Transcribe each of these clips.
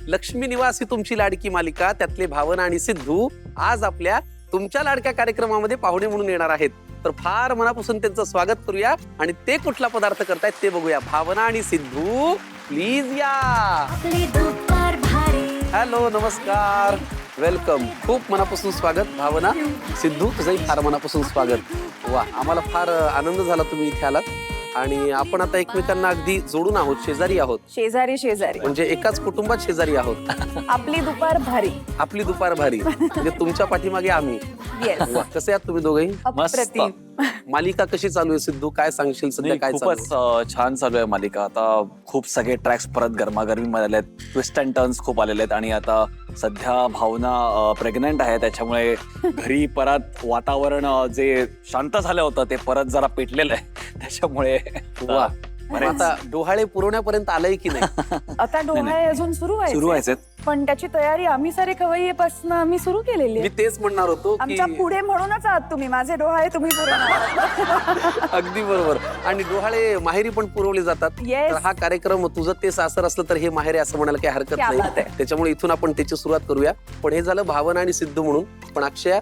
लक्ष्मी निवास ही तुमची लाडकी मालिका, त्यातले भावना आणि सिद्धू आज आपल्या तुमच्या लाडक्या कार्यक्रमामध्ये पाहुणे म्हणून येणार आहेत. तर फार मनापासून त्यांचं स्वागत करूया आणि ते कुठला पदार्थ करतायत ते बघूया. भावना आणि सिद्धू प्लीज या. हॅलो, नमस्कार, वेलकम. खूप मनापासून स्वागत भावना. सिद्धू तुझंही फार मनापासून स्वागत. वा, आम्हाला फार आनंद झाला तुम्ही इथे आलात आणि आपण आता एकमेकांना अगदी जोडून आहोत, शेजारी आहोत. शेजारी शेजारी म्हणजे एकाच कुटुंबात शेजारी आहोत. आपली दुपार भारी. आपली दुपार भारी. म्हणजे तुमच्या पाठीमागे आम्ही. वा, कसे आहात तुम्ही दोघेही? अप्रतिम. मालिका कशी चालू आहे सिद्धू? काय सांगशील सध्या? काय चालू आहे? खूपच छान चालू आहे मालिका. आता खूप सगळे ट्रॅक्स परत गरमागरमी आलेले आहेत, ट्विस्ट अँड टर्न्स खूप आलेले आहेत आणि आता सध्या भावना प्रेग्नंट आहे, त्याच्यामुळे घरी परत वातावरण जे शांत झालं होतं ते परत जरा पेटलेलं आहे. त्याच्यामुळे वा, आता डोहाळे पुरवण्यापर्यंत आलंय की नाही? आता डोहाळे अजून सुरू व्हायचे. पण त्याची तयारी आम्ही सारे खवय्येपासून आम्ही सुरू केलेली मी आहे. तेच म्हणणार होतो की आमच्या पुढे म्हणूनच आहात तुम्ही. माझे डोहाळे तुम्ही पुढे आहात. अगदी बरोबर. आणि डोहाळे माहेरी पण पुरवले जातात. Yes. तर हा कार्यक्रम तुझं ते सासर असलं तर हे माहेरी असं म्हणायला काही हरकत क्या बात नाही. आहे. त्याच्यामुळे इथून आपण त्याची सुरुवात करूया. पण हे झालं भावना आणि सिद्धू म्हणून. पण अक्षय,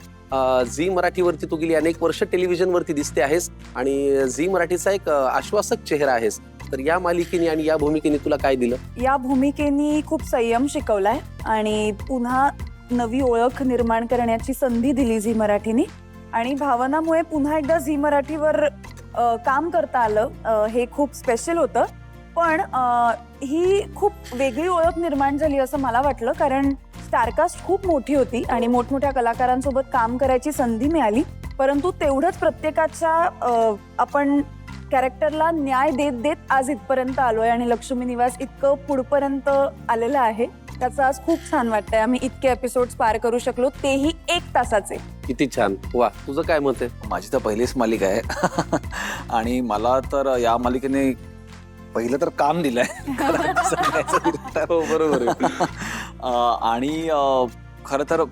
झी मराठीवरती तू गेली अनेक वर्ष टेलिव्हिजन वरती दिसते आहेस आणि झी मराठीचा एक आश्वासक चेहरा आहेस. तर या मालिकेने आणि या भूमिकेने तुला काय दिलं? या भूमिकेनी खूप संयम शिकवलाय आणि पुन्हा नवी ओळख निर्माण करण्याची संधी दिली झी मराठीने. आणि भावनामुळे पुन्हा एकदा झी मराठीवर काम करता आलं. हे खूप स्पेशल होतं. पण ही खूप वेगळी ओळख निर्माण झाली असं मला वाटलं, कारण स्टारकास्ट खूप मोठी होती आणि मोठमोठ्या कलाकारांसोबत काम करायची संधी मिळाली. परंतु तेवढंच प्रत्येकाच्या आपण कॅरेक्टरला न्याय देत देत आज इथपर्यंत आलोय आणि लक्ष्मी निवास इतकं पुढपर्यंत आलेलं आहे. त्याचं आज खूप छान वाटतंय. आम्ही इतके एपिसोड्स पार करू शकलो, तेही 1 तासाचे. किती छान. वा, तुझं काय मत आहे? माझी तर पहिलीच मालिका आहे आणि मला तर या मालिकेने पहिलं तर काम दिलंय. हो, बरोबर आहे. आणि खरं तर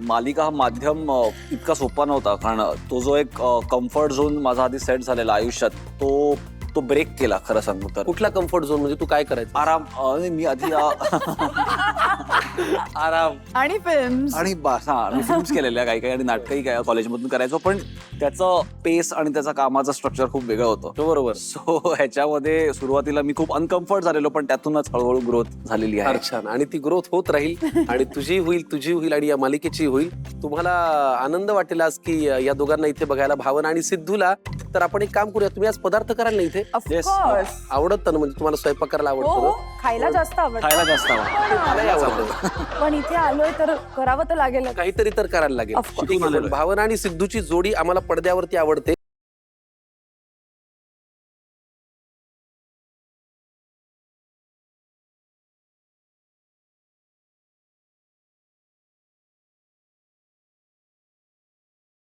मालिका हा माध्यम इतका सोपा नव्हता, कारण तो जो एक कम्फर्ट झोन माझा आधी सेट झालेला आयुष्यात तो ब्रेक केला. खरं सांगू तर कुठला कम्फर्ट झोन? म्हणजे तू काय करायचं? आराम. मी आधी आराम आणि फिल्म्स आणि मी फिल्म्स केलेल्या काही आणि नाटकही काय कॉलेजमधून करायचो, पण त्याचं पेस आणि त्याचा कामाचं स्ट्रक्चर खूप वेगळं होतं. बरोबर. सो ह्याच्यामध्ये सुरुवातीला मी खूप अनकम्फर्ट झालेलो, पण त्यातूनच हळूहळू ग्रोथ झालेली फार आहे. छान. आणि ती ग्रोथ होत राहील आणि तुझी होईल आणि या मालिकेची होईल. तुम्हाला आनंद वाटेल आज की या दोघांना इथे बघायला, भावना आणि सिद्धूला. तर आपण एक काम करूया, तुम्ही आज पदार्थ कराल ना इथे? Yes. ऑफकोर्स. आवडतं ना? म्हणजे तुम्हाला स्वयंपाक करायला हो आवडतं हो, ना? खायला जास्त आवडतं. खायला जास्त आवडतं. मलाही आवडतं. पण इथे आलोय तर करावं तर लागेल. काहीतरी तर करायला लागेल. Of course. ठीक आहे. पण भावना आणि सिद्धूची जोडी आम्हाला पडद्यावरती आवडते.